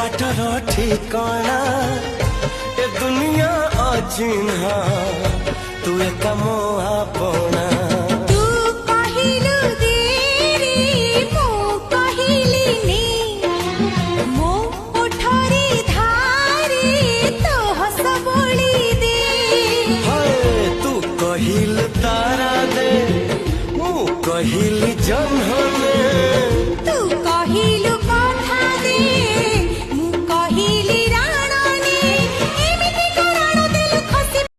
water ठिकाना ए दुनिया अचिन्हा तू एक मोआ पोना तू कहिलु देरी मो कहिली नी मो उठरी धारी तो हस बोली दे हाय तू कहिल तारा दे मु कहिल जन्हने